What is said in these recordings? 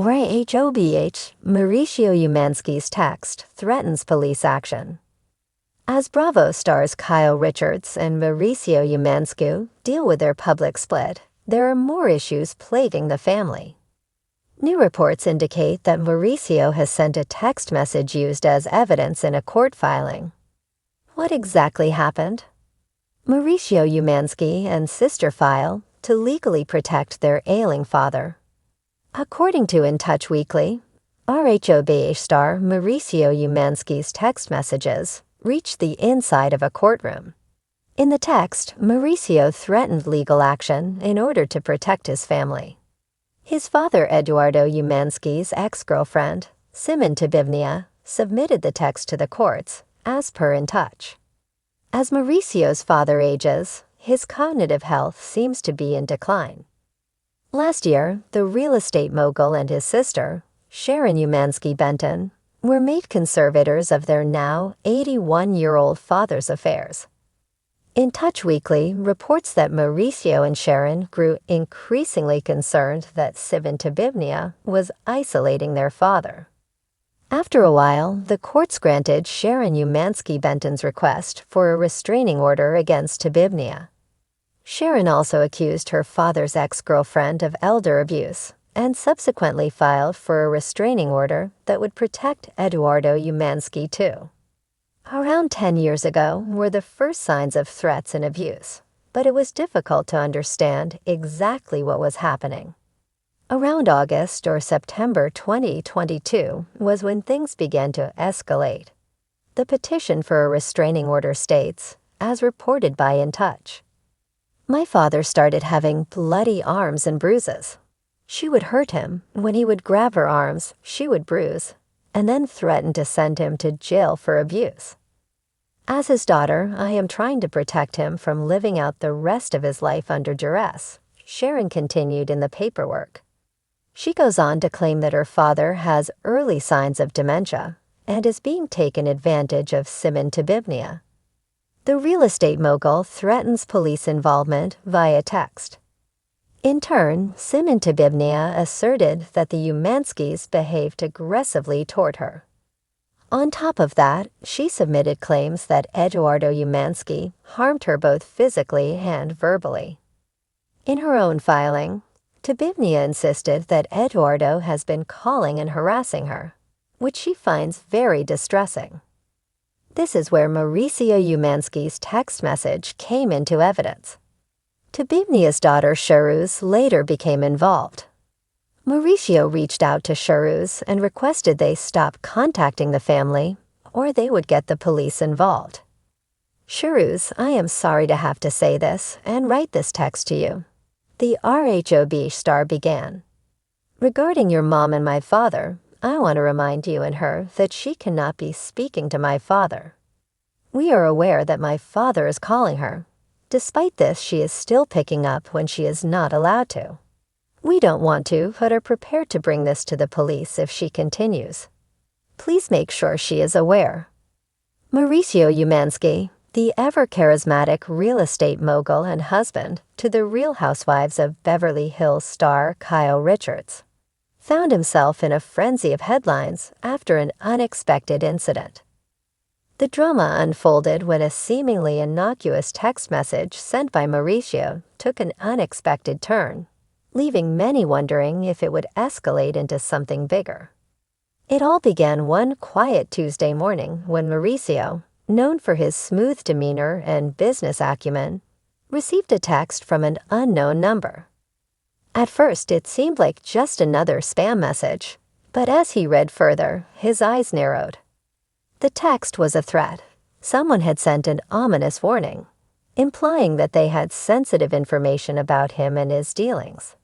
RHOBH, Mauricio Umansky's text threatens police action. As Bravo stars Kyle Richards and Mauricio Umansky deal with their public split, there are more issues plaguing the family. New reports indicate that Mauricio has sent a text message used as evidence in a court filing. What exactly happened? Mauricio Umansky and sister file to legally protect their ailing father. According to In Touch Weekly, RHOBH star Mauricio Umansky's text messages reached the inside of a courtroom. In the text, Mauricio threatened legal action in order to protect his family. His father Eduardo Umansky's ex-girlfriend, Simon Tabivnia, submitted the text to the courts, as per In Touch. As Mauricio's father ages, his cognitive health seems to be in decline. Last year, the real estate mogul and his sister, Sharon Umansky Benton, were made conservators of their now 81-year-old father's affairs. In Touch Weekly reports that Mauricio and Sharon grew increasingly concerned that Simon Tabivnia was isolating their father. After a while, the courts granted Sharon Umansky Benton's request for a restraining order against Tabivnia. Sharon also accused her father's ex-girlfriend of elder abuse and subsequently filed for a restraining order that would protect Eduardo Umansky too. Around 10 years ago were the first signs of threats and abuse, but it was difficult to understand exactly what was happening. Around August or September 2022 was when things began to escalate. The petition for a restraining order states, as reported by In Touch, "My father started having bloody arms and bruises. She would hurt him. When he would grab her arms, she would bruise, and then threaten to send him to jail for abuse. As his daughter, I am trying to protect him from living out the rest of his life under duress," Sharon continued in the paperwork. She goes on to claim that her father has early signs of dementia and is being taken advantage of Simon Tabivnia. The real estate mogul threatens police involvement via text. In turn, Simon Tabivnia asserted that the Umanskys behaved aggressively toward her. On top of that, she submitted claims that Eduardo Umansky harmed her both physically and verbally. In her own filing, Tabivnia insisted that Eduardo has been calling and harassing her, which she finds very distressing. This is where Mauricio Umansky's text message came into evidence. Tabivnia's daughter Sharuz later became involved. Mauricio reached out to Sharuz and requested they stop contacting the family or they would get the police involved. "Sharuz, I am sorry to have to say this and write this text to you," the RHOBH star began. "Regarding your mom and my father, I want to remind you and her that she cannot be speaking to my father. We are aware that my father is calling her. Despite this, she is still picking up when she is not allowed to. We don't want to, but are prepared to bring this to the police if she continues. Please make sure she is aware." Mauricio Umansky, the ever-charismatic real estate mogul and husband to the Real Housewives of Beverly Hills star Kyle Richards, found himself in a frenzy of headlines after an unexpected incident. The drama unfolded when a seemingly innocuous text message sent by Mauricio took an unexpected turn, leaving many wondering if it would escalate into something bigger. It all began one quiet Tuesday morning when Mauricio, known for his smooth demeanor and business acumen, received a text from an unknown number. At first, it seemed like just another spam message, but as he read further, his eyes narrowed. The text was a threat. Someone had sent an ominous warning, implying that they had sensitive information about him and his dealings.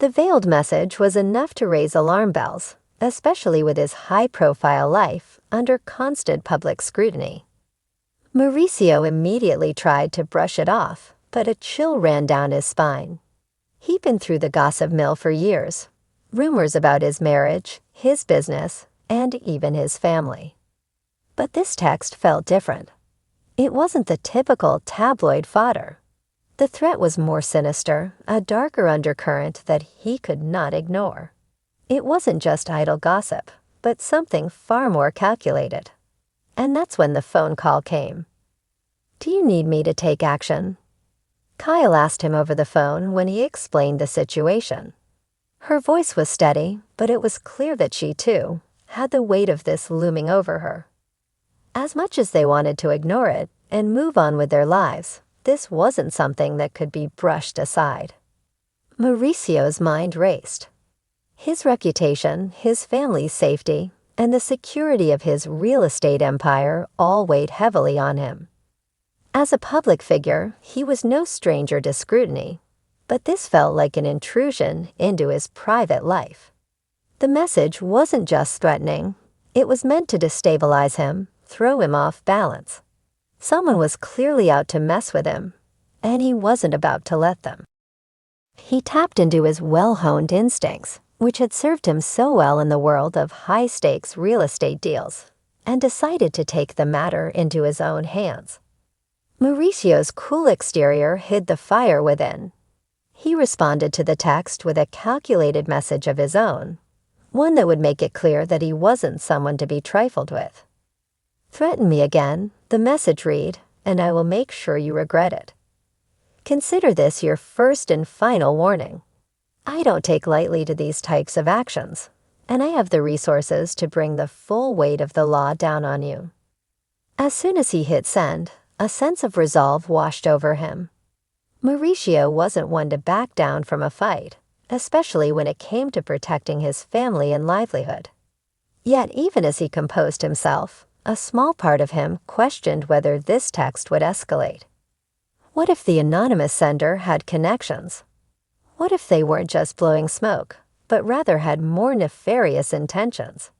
The veiled message was enough to raise alarm bells, especially with his high-profile life under constant public scrutiny. Mauricio immediately tried to brush it off, but a chill ran down his spine. He'd been through the gossip mill for years, rumors about his marriage, his business, and even his family. But this text felt different. It wasn't the typical tabloid fodder. The threat was more sinister, a darker undercurrent that he could not ignore. It wasn't just idle gossip, but something far more calculated. And that's when the phone call came. "Do you need me to take action?" Kyle asked him over the phone when he explained the situation. Her voice was steady, but it was clear that she, too, had the weight of this looming over her. As much as they wanted to ignore it and move on with their lives, this wasn't something that could be brushed aside. Mauricio's mind raced. His reputation, his family's safety, and the security of his real estate empire all weighed heavily on him. As a public figure, he was no stranger to scrutiny, but this felt like an intrusion into his private life. The message wasn't just threatening, it was meant to destabilize him, throw him off balance. Someone was clearly out to mess with him, and he wasn't about to let them. He tapped into his well-honed instincts, which had served him so well in the world of high-stakes real estate deals, and decided to take the matter into his own hands. Mauricio's cool exterior hid the fire within. He responded to the text with a calculated message of his own, one that would make it clear that he wasn't someone to be trifled with. "Threaten me again," the message read, "and I will make sure you regret it. Consider this your first and final warning. I don't take lightly to these types of actions, and I have the resources to bring the full weight of the law down on you." As soon as he hit send, a sense of resolve washed over him. Mauricio wasn't one to back down from a fight, especially when it came to protecting his family and livelihood. Yet even as he composed himself, a small part of him questioned whether this text would escalate. What if the anonymous sender had connections? What if they weren't just blowing smoke, but rather had more nefarious intentions?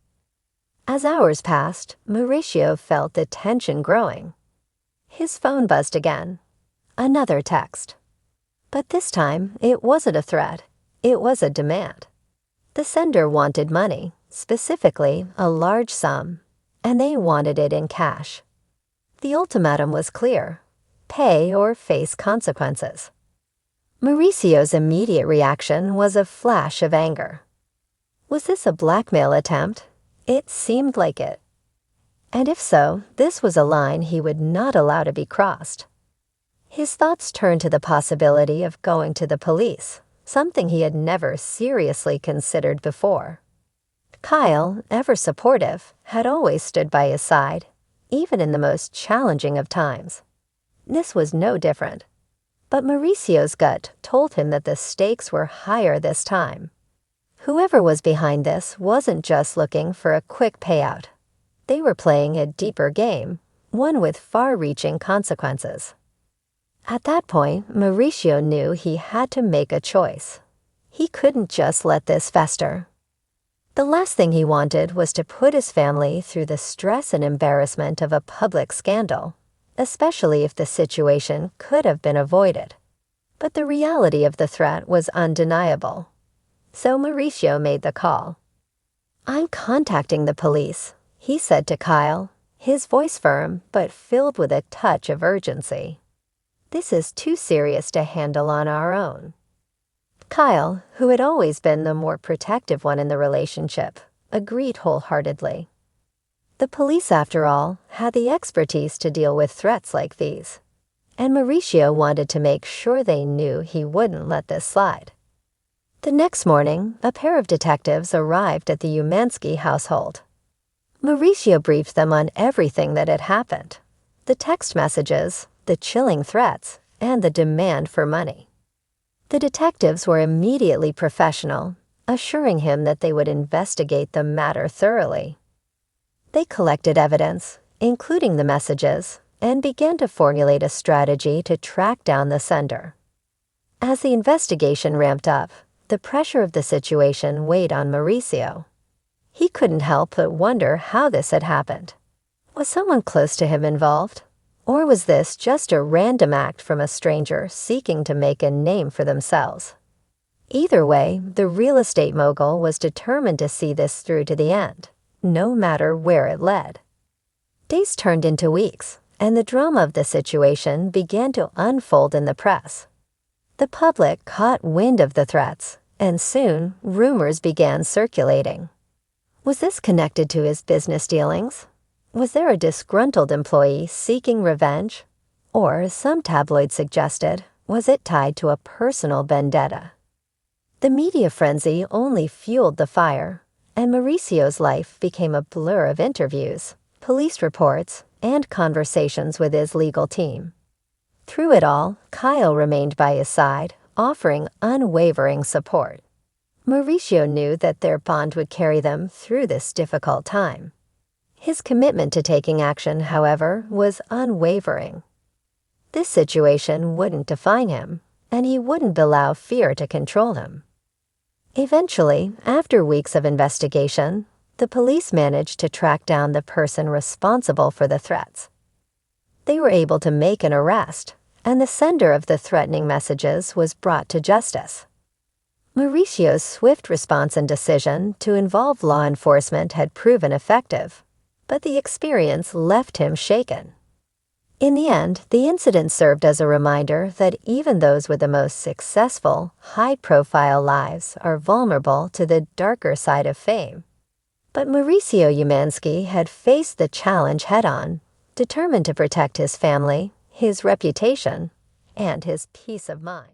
As hours passed, Mauricio felt the tension growing. His phone buzzed again. Another text. But this time, it wasn't a threat. It was a demand. The sender wanted money, specifically a large sum, and they wanted it in cash. The ultimatum was clear: pay or face consequences. Mauricio's immediate reaction was a flash of anger. Was this a blackmail attempt? It seemed like it. And if so, this was a line he would not allow to be crossed. His thoughts turned to the possibility of going to the police, something he had never seriously considered before. Kyle, ever supportive, had always stood by his side, even in the most challenging of times. This was no different. But Mauricio's gut told him that the stakes were higher this time. Whoever was behind this wasn't just looking for a quick payout. They were playing a deeper game, one with far-reaching consequences. At that point, Mauricio knew he had to make a choice. He couldn't just let this fester. The last thing he wanted was to put his family through the stress and embarrassment of a public scandal, especially if the situation could have been avoided. But the reality of the threat was undeniable. So Mauricio made the call. "I'm contacting the police," he said to Kyle, his voice firm but filled with a touch of urgency. "This is too serious to handle on our own." Kyle, who had always been the more protective one in the relationship, agreed wholeheartedly. The police, after all, had the expertise to deal with threats like these, and Mauricio wanted to make sure they knew he wouldn't let this slide. The next morning, a pair of detectives arrived at the Umansky household. Mauricio briefed them on everything that had happened: the text messages, the chilling threats, and the demand for money. The detectives were immediately professional, assuring him that they would investigate the matter thoroughly. They collected evidence, including the messages, and began to formulate a strategy to track down the sender. As the investigation ramped up, the pressure of the situation weighed on Mauricio. He couldn't help but wonder how this had happened. Was someone close to him involved? Or was this just a random act from a stranger seeking to make a name for themselves? Either way, the real estate mogul was determined to see this through to the end, no matter where it led. Days turned into weeks, and the drama of the situation began to unfold in the press. The public caught wind of the threats, and soon rumors began circulating. Was this connected to his business dealings? Was there a disgruntled employee seeking revenge? Or, as some tabloids suggested, was it tied to a personal vendetta? The media frenzy only fueled the fire, and Mauricio's life became a blur of interviews, police reports, and conversations with his legal team. Through it all, Kyle remained by his side, offering unwavering support. Mauricio knew that their bond would carry them through this difficult time. His commitment to taking action, however, was unwavering. This situation wouldn't define him, and he wouldn't allow fear to control him. Eventually, after weeks of investigation, the police managed to track down the person responsible for the threats. They were able to make an arrest, and the sender of the threatening messages was brought to justice. Mauricio's swift response and decision to involve law enforcement had proven effective, but the experience left him shaken. In the end, the incident served as a reminder that even those with the most successful, high-profile lives are vulnerable to the darker side of fame. But Mauricio Umansky had faced the challenge head-on, determined to protect his family, his reputation, and his peace of mind.